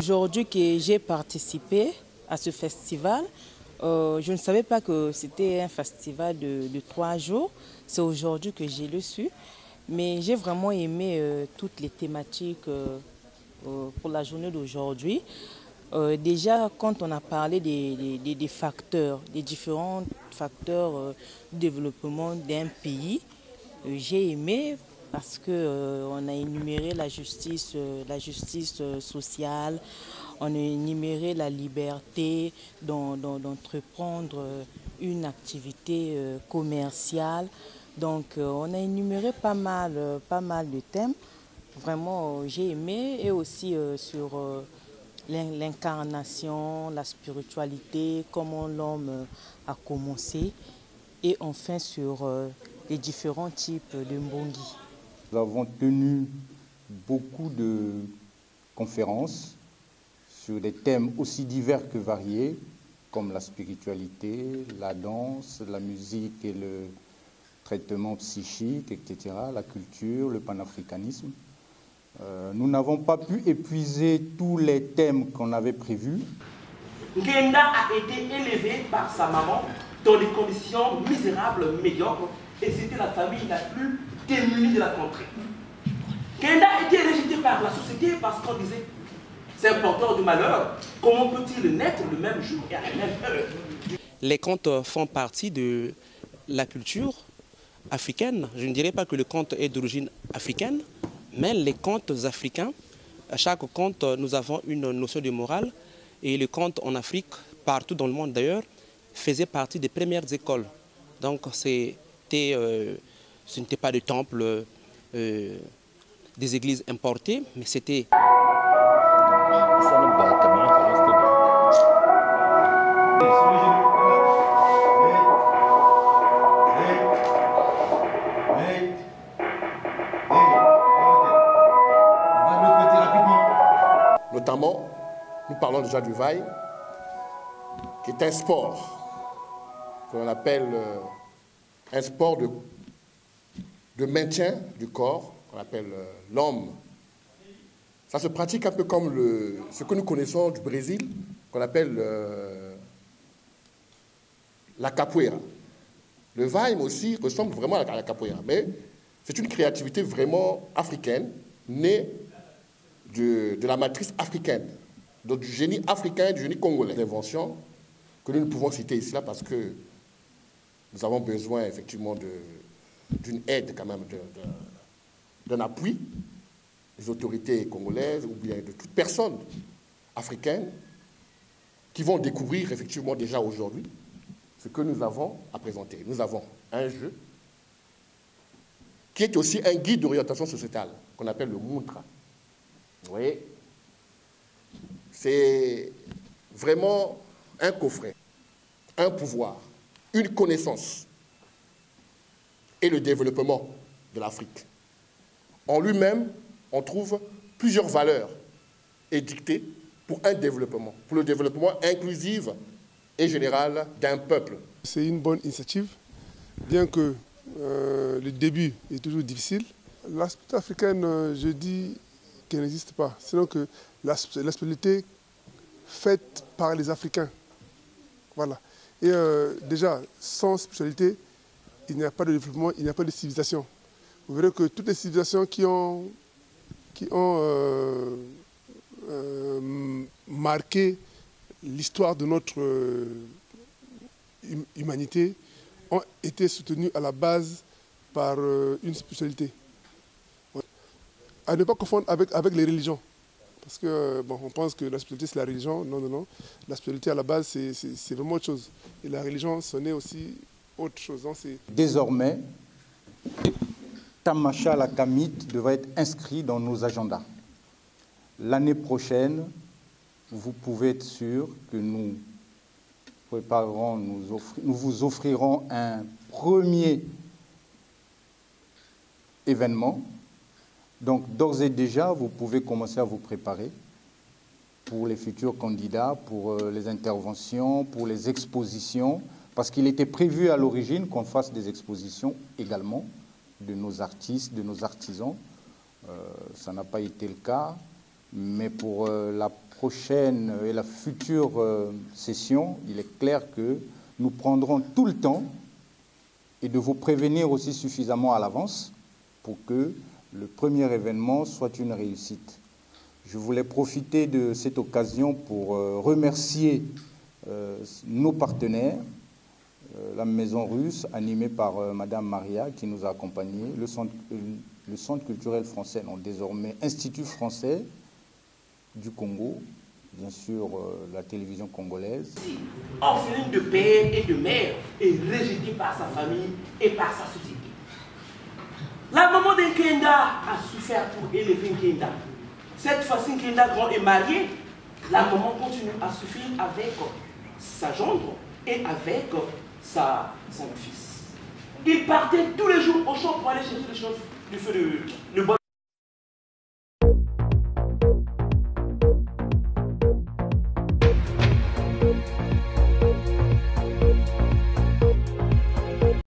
Aujourd'hui que j'ai participé à ce festival, je ne savais pas que c'était un festival de 3 jours. C'est aujourd'hui que j'ai le su. Mais j'ai vraiment aimé toutes les thématiques pour la journée d'aujourd'hui. Déjà, quand on a parlé des facteurs, des différents facteurs de développement d'un pays, j'ai aimé parce qu'on a énuméré la justice sociale, on a énuméré la liberté d'entreprendre une activité commerciale. Donc on a énuméré pas mal de thèmes. Vraiment, j'ai aimé et aussi sur l'incarnation, la spiritualité, comment l'homme a commencé et enfin sur les différents types de mbongi. Nous avons tenu beaucoup de conférences sur des thèmes aussi divers que variés, comme la spiritualité, la danse, la musique et le traitement psychique, etc., la culture, le panafricanisme. Nous n'avons pas pu épuiser tous les thèmes qu'on avait prévus. Ngenda a été élevé par sa maman dans des conditions misérables, médiocres, et c'était la famille la plus démunie de la contrée. Ngenda a été rejeté par la société parce qu'on disait c'est un porteur de malheur. Comment peut-il naître le même jour et à la même heure? Les contes font partie de la culture africaine. Je ne dirais pas que le conte est d'origine africaine, mais les contes africains, à chaque conte, nous avons une notion de morale. Et les contes en Afrique, partout dans le monde d'ailleurs, faisaient partie des premières écoles. Donc ce n'était pas des temples, des églises importées, mais c'était... Notamment, nous parlons déjà du Vai, qui est un sport qu'on appelle un sport de maintien du corps, qu'on appelle l'homme. Ça se pratique un peu comme ce que nous connaissons du Brésil, qu'on appelle la capoeira. Le Vai aussi ressemble vraiment à la capoeira, mais c'est une créativité vraiment africaine, née de la matrice africaine, donc du génie africain et du génie congolais. L'invention que nous ne pouvons citer ici là parce que nous avons besoin effectivement d'une aide quand même, d'un appui des autorités congolaises ou bien de toute personne africaine qui vont découvrir effectivement déjà aujourd'hui ce que nous avons à présenter. Nous avons un jeu qui est aussi un guide d'orientation sociétale qu'on appelle le Muntra. Vous voyez, c'est vraiment un coffret, un pouvoir, une connaissance et le développement de l'Afrique. En lui-même, on trouve plusieurs valeurs édictées pour un développement, pour le développement inclusif et général d'un peuple. C'est une bonne initiative, bien que le début est toujours difficile. L'aspect africaine, je dis qu'elle n'existe pas, sinon que la spiritualité faite par les Africains. Voilà. Et déjà, sans spiritualité, il n'y a pas de développement, il n'y a pas de civilisation. Vous verrez que toutes les civilisations qui ont marqué l'histoire de notre humanité ont été soutenues à la base par une spiritualité. À ne pas confondre avec les religions. Parce que, bon, on pense que la spiritualité, c'est la religion. Non, non, non. La spiritualité, à la base, c'est vraiment autre chose. Et la religion, c'en est aussi autre chose. Désormais, Tamacha la Kamit devrait être inscrit dans nos agendas. L'année prochaine, vous pouvez être sûr que nous préparerons, nous vous offrirons un premier événement. Donc, d'ores et déjà, vous pouvez commencer à vous préparer pour les futurs candidats, pour les interventions, pour les expositions, parce qu'il était prévu à l'origine qu'on fasse des expositions également de nos artistes, de nos artisans. Ça n'a pas été le cas, mais pour la prochaine et la future session, il est clair que nous prendrons tout le temps et de vous prévenir aussi suffisamment à l'avance pour que le premier événement soit une réussite. Je voulais profiter de cette occasion pour remercier nos partenaires, la Maison Russe, animée par Madame Maria, qui nous a accompagnés, le Centre culturel français, non, désormais Institut français du Congo, bien sûr la télévision congolaise. Orpheline de père et de mère et rejetée par sa famille et par sa société. La maman d'Nkenda a souffert pour élever Nkenda. Cette fois-ci, Nkenda grand est marié. La maman continue à souffrir avec sa gendre et avec son fils. Il partait tous les jours au champ pour aller chercher le feu de bois.